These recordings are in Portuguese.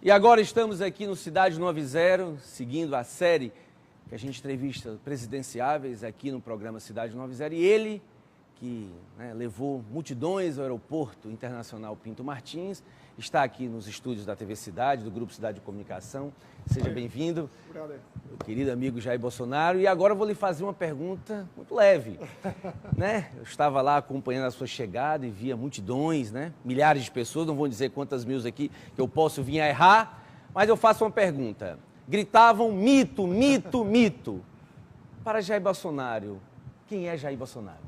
E agora estamos aqui no Cidade 90, seguindo a série que a gente entrevista presidenciáveis aqui no programa Cidade 90. E ele, que levou multidões ao aeroporto internacional Pinto Martins, está aqui nos estúdios da TV Cidade, do Grupo Cidade de Comunicação. Seja bem-vindo, meu querido amigo Jair Bolsonaro. E agora eu vou lhe fazer uma pergunta muito leve. Eu estava lá acompanhando a sua chegada e via multidões, milhares de pessoas, não vou dizer quantas mil aqui, que eu posso vir a errar, mas eu faço uma pergunta. Gritavam mito, mito, mito. Para Jair Bolsonaro, quem é Jair Bolsonaro?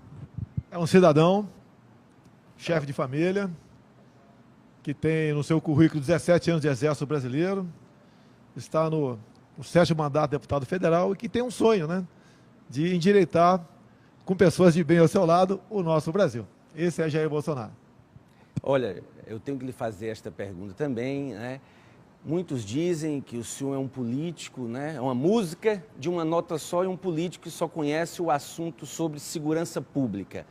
É um cidadão, chefe de família, que tem no seu currículo 17 anos de exército brasileiro, está no 7º mandato de deputado federal e que tem um sonho, de endireitar, com pessoas de bem ao seu lado, o nosso Brasil. Esse é Jair Bolsonaro. Olha, eu tenho que lhe fazer esta pergunta também, Muitos dizem que o senhor é um político, é uma música de uma nota só e um político que só conhece o assunto sobre segurança pública.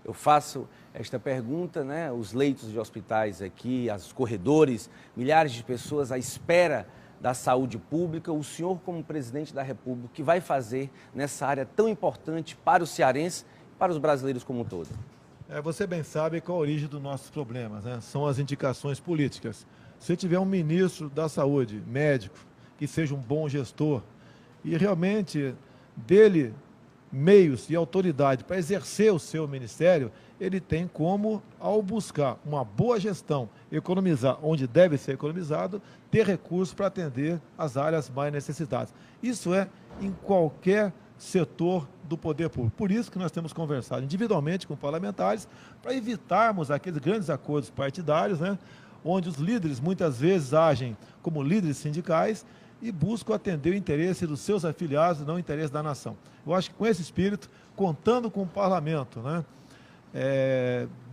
Eu faço esta pergunta, os leitos de hospitais aqui, os corredores, milhares de pessoas à espera da saúde pública. O senhor, como presidente da República, o que vai fazer nessa área tão importante para o cearense e para os brasileiros como um todo? Você bem sabe qual a origem dos nossos problemas, São as indicações políticas. Se tiver um ministro da saúde, médico, que seja um bom gestor e realmente dele meios e autoridade para exercer o seu ministério, ele tem como, ao buscar uma boa gestão, economizar onde deve ser economizado, ter recursos para atender as áreas mais necessitadas. Isso é em qualquer setor do poder público. Por isso que nós temos conversado individualmente com parlamentares para evitarmos aqueles grandes acordos partidários, onde os líderes muitas vezes agem como líderes sindicais e buscam atender o interesse dos seus afiliados e não o interesse da nação. Eu acho que com esse espírito, contando com o parlamento,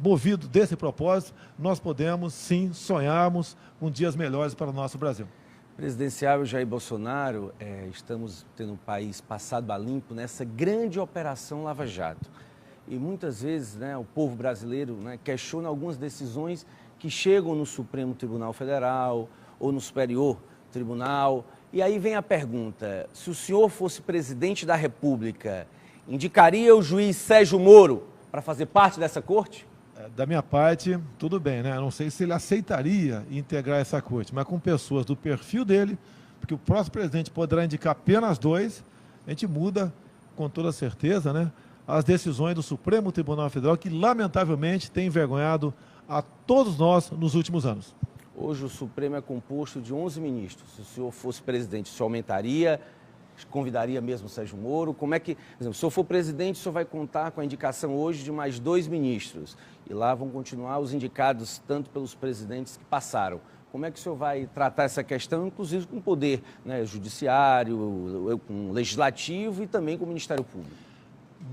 movido desse propósito, nós podemos sim sonharmos com dias melhores para o nosso Brasil. Presidenciável Jair Bolsonaro, estamos tendo um país passado a limpo nessa grande operação Lava Jato. E muitas vezes o povo brasileiro questiona algumas decisões que chegam no Supremo Tribunal Federal ou no Superior Tribunal. E aí vem a pergunta, se o senhor fosse presidente da República, indicaria o juiz Sérgio Moro para fazer parte dessa corte? Da minha parte, tudo bem, Eu não sei se ele aceitaria integrar essa corte, mas com pessoas do perfil dele, porque o próximo presidente poderá indicar apenas 2, a gente muda com toda certeza, as decisões do Supremo Tribunal Federal, que lamentavelmente tem envergonhado a todos nós nos últimos anos. Hoje o Supremo é composto de 11 ministros. Se o senhor fosse presidente, o senhor aumentaria, convidaria mesmo o Sérgio Moro? Como é que, por exemplo, se o senhor for presidente, o senhor vai contar com a indicação hoje de mais 2 ministros. E lá vão continuar os indicados tanto pelos presidentes que passaram. Como é que o senhor vai tratar essa questão, inclusive com o poder judiciário, com o legislativo e também com o Ministério Público?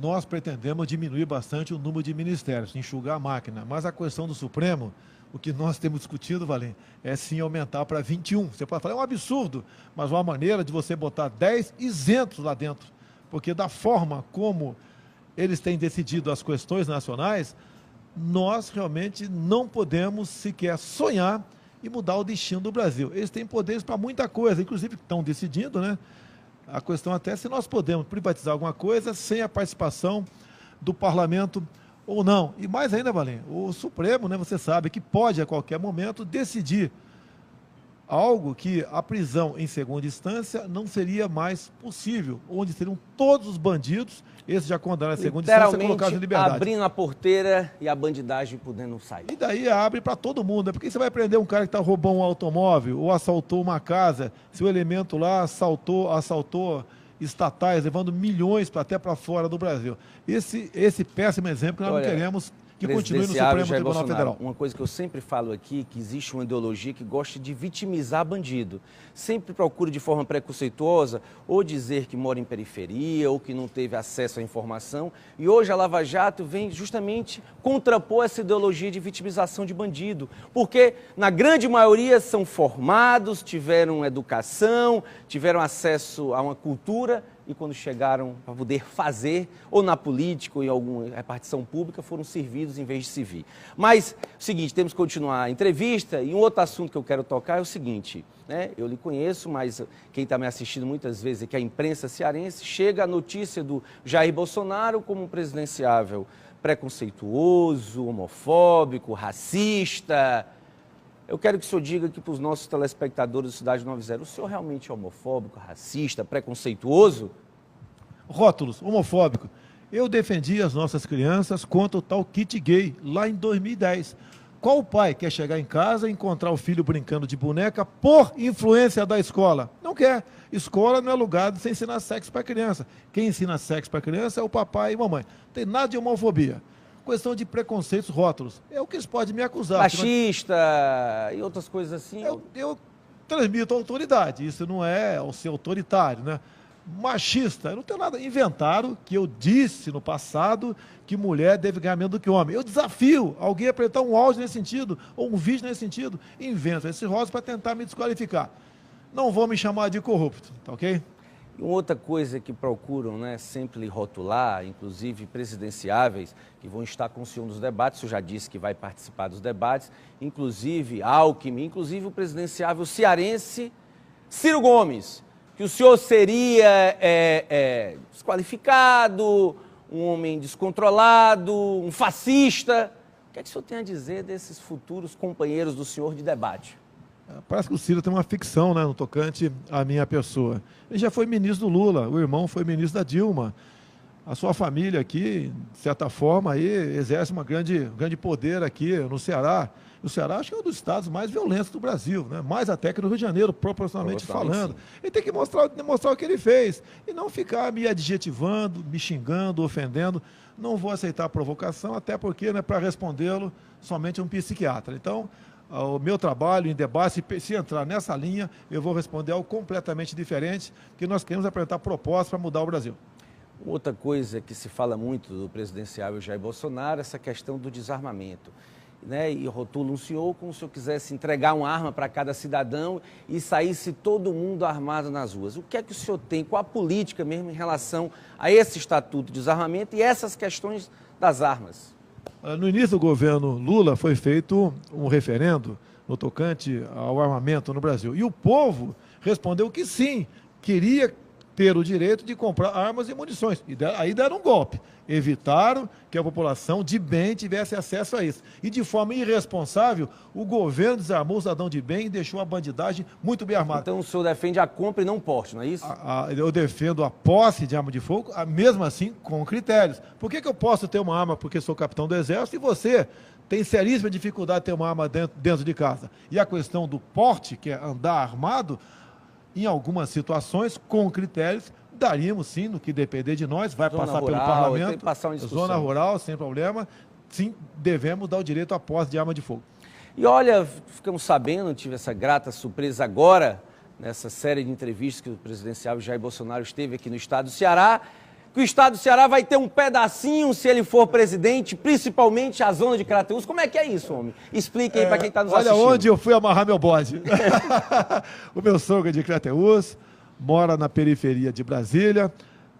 Nós pretendemos diminuir bastante o número de ministérios, enxugar a máquina, mas a questão do Supremo, o que nós temos discutido, Valim, é sim aumentar para 21. Você pode falar, é um absurdo, mas uma maneira de você botar 10 isentos lá dentro, porque da forma como eles têm decidido as questões nacionais, nós realmente não podemos sequer sonhar em mudar o destino do Brasil. Eles têm poderes para muita coisa, inclusive estão decidindo, A questão até se nós podemos privatizar alguma coisa sem a participação do parlamento ou não. E mais ainda, Valim, o Supremo, você sabe que pode a qualquer momento decidir algo que a prisão em segunda instância não seria mais possível, onde seriam todos os bandidos, esses já condenados em segunda instância, colocados em liberdade. Abrindo a porteira e a bandidagem podendo sair. E daí abre para todo mundo, Porque você vai prender um cara que roubou um automóvel ou assaltou uma casa, se o elemento lá assaltou estatais, levando milhões até para fora do Brasil. Esse péssimo exemplo que nós não queremos que continue no Supremo Tribunal Federal. Uma coisa que eu sempre falo aqui, que existe uma ideologia que gosta de vitimizar bandido. Sempre procura de forma preconceituosa ou dizer que mora em periferia ou que não teve acesso à informação. E hoje a Lava Jato vem justamente contrapor essa ideologia de vitimização de bandido. Porque na grande maioria são formados, tiveram educação, tiveram acesso a uma cultura e quando chegaram para poder fazer, ou na política, ou em alguma repartição pública, foram servidos em vez de servir. Mas, é o seguinte, temos que continuar a entrevista, e um outro assunto que eu quero tocar é o seguinte, né? Eu lhe conheço, mas quem está me assistindo muitas vezes é que a imprensa cearense chega a notícia do Jair Bolsonaro como um presidenciável preconceituoso, homofóbico, racista. Eu quero que o senhor diga aqui para os nossos telespectadores do Cidade 90, o senhor realmente é homofóbico, racista, preconceituoso? Rótulos, homofóbico. Eu defendi as nossas crianças contra o tal kit gay, lá em 2010. Qual pai quer chegar em casa e encontrar o filho brincando de boneca por influência da escola? Não quer. Escola não é lugar de você ensinar sexo para criança. Quem ensina sexo para criança é o papai e mamãe. Não tem nada de homofobia. Questão de preconceitos, rótulos. É o que eles podem me acusar. Machista e outras coisas assim. Eu transmito autoridade, isso não é o ser autoritário, né? Machista, eu não tenho nada. Inventaram que eu disse no passado que mulher deve ganhar menos do que homem. Eu desafio alguém a apresentar um áudio nesse sentido, ou um vídeo nesse sentido. Invento esse rótulo para tentar me desqualificar. Não vão me chamar de corrupto, tá ok? E uma outra coisa que procuram, né, sempre lhe rotular, inclusive presidenciáveis, que vão estar com o senhor nos debates, o senhor já disse que vai participar dos debates, inclusive Alckmin, inclusive o presidenciável cearense Ciro Gomes, que o senhor seria desqualificado, um homem descontrolado, um fascista. O que é que o senhor tem a dizer desses futuros companheiros do senhor de debate? Parece que o Ciro tem uma ficção, né, no tocante à minha pessoa. Ele já foi ministro do Lula, o irmão foi ministro da Dilma. A sua família aqui, de certa forma, aí, exerce um grande poder aqui no Ceará. O Ceará acho que é um dos estados mais violentos do Brasil, né? Mais até que no Rio de Janeiro, proporcionalmente falando. Sim. Ele tem que demonstrar o que ele fez e não ficar me adjetivando, me xingando, ofendendo. Não vou aceitar a provocação, até porque, né, para respondê-lo, somente um psiquiatra. Então, o meu trabalho em debate, se entrar nessa linha, eu vou responder algo completamente diferente, porque nós queremos apresentar propostas para mudar o Brasil. Outra coisa que se fala muito do presidenciável Jair Bolsonaro é essa questão do desarmamento, né? E rotula o senhor como se eu quisesse entregar uma arma para cada cidadão e saísse todo mundo armado nas ruas. O que é que o senhor tem, qual a política mesmo em relação a esse estatuto de desarmamento e essas questões das armas? No início do governo Lula foi feito um referendo no tocante ao armamento no Brasil. E o povo respondeu que sim, queria ter o direito de comprar armas e munições. E aí deram um golpe. Evitaram que a população de bem tivesse acesso a isso. E de forma irresponsável, o governo desarmou o cidadão de bem e deixou a bandidagem muito bem armada. Então o senhor defende a compra e não o porte, não é isso? Eu defendo a posse de arma de fogo, mesmo assim com critérios. Por que eu posso ter uma arma porque sou capitão do Exército e você tem seríssima dificuldade de ter uma arma dentro de casa? E a questão do porte, que é andar armado, em algumas situações, com critérios, daríamos sim, no que depender de nós, vai zona passar rural, pelo parlamento, passar zona rural, sem problema, sim, devemos dar o direito à posse de arma de fogo. E olha, ficamos sabendo, tive essa grata surpresa agora, nessa série de entrevistas que o presidenciável Jair Bolsonaro esteve aqui no estado do Ceará, que o estado do Ceará vai ter um pedacinho se ele for presidente, principalmente a zona de Crateús. Como é que é isso, homem? Explique aí para quem está nos assistindo. Olha onde eu fui amarrar meu bode. O meu sogro é de Crateús, mora na periferia de Brasília.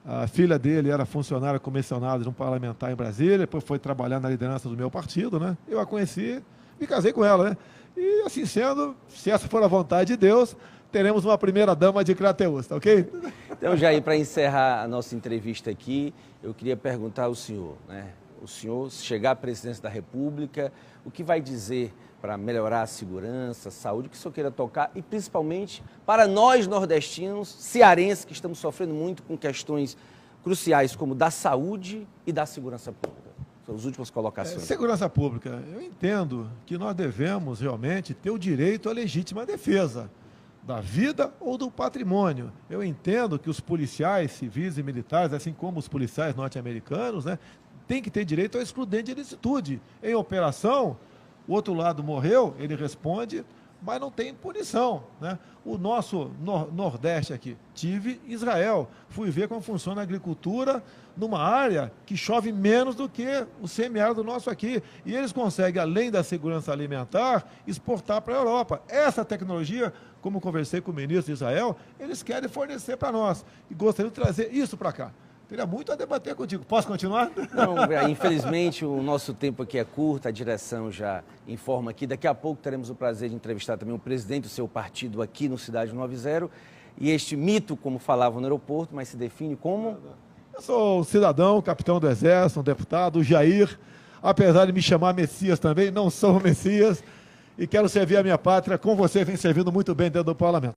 A filha dele era funcionária comissionada de um parlamentar em Brasília, depois foi trabalhar na liderança do meu partido, né? Eu a conheci, me casei com ela, né? E assim sendo, se essa for a vontade de Deus, teremos uma primeira dama de Crateús, tá ok? Então, Jair, para encerrar a nossa entrevista aqui, eu queria perguntar ao senhor, né? O senhor, se chegar à presidência da República, o que vai dizer para melhorar a segurança, a saúde, o que o senhor queira tocar, e principalmente para nós nordestinos, cearenses, que estamos sofrendo muito com questões cruciais como da saúde e da segurança pública? São as últimas colocações. Segurança pública. Eu entendo que nós devemos realmente ter o direito à legítima defesa da vida ou do patrimônio. Eu entendo que os policiais civis e militares, assim como os policiais norte-americanos, né, têm que ter direito ao excludente de ilicitude. Em operação, o outro lado morreu, ele responde mas não tem punição, né? O nosso Nordeste aqui, tive Israel, fui ver como funciona a agricultura numa área que chove menos do que o semiárido nosso aqui, e eles conseguem, além da segurança alimentar, exportar para a Europa. Essa tecnologia, como conversei com o ministro de Israel, eles querem fornecer para nós, e gostaria de trazer isso para cá. Teria muito a debater contigo. Posso continuar? Não, infelizmente o nosso tempo aqui é curto, a direção já informa aqui. Daqui a pouco teremos o prazer de entrevistar também o presidente do seu partido aqui no Cidade 90. E este mito, como falavam no aeroporto, mas se define como? Eu sou cidadão, capitão do Exército, um deputado, o Jair. Apesar de me chamar Messias também, não sou o Messias. E quero servir a minha pátria, com você vem servindo muito bem dentro do parlamento.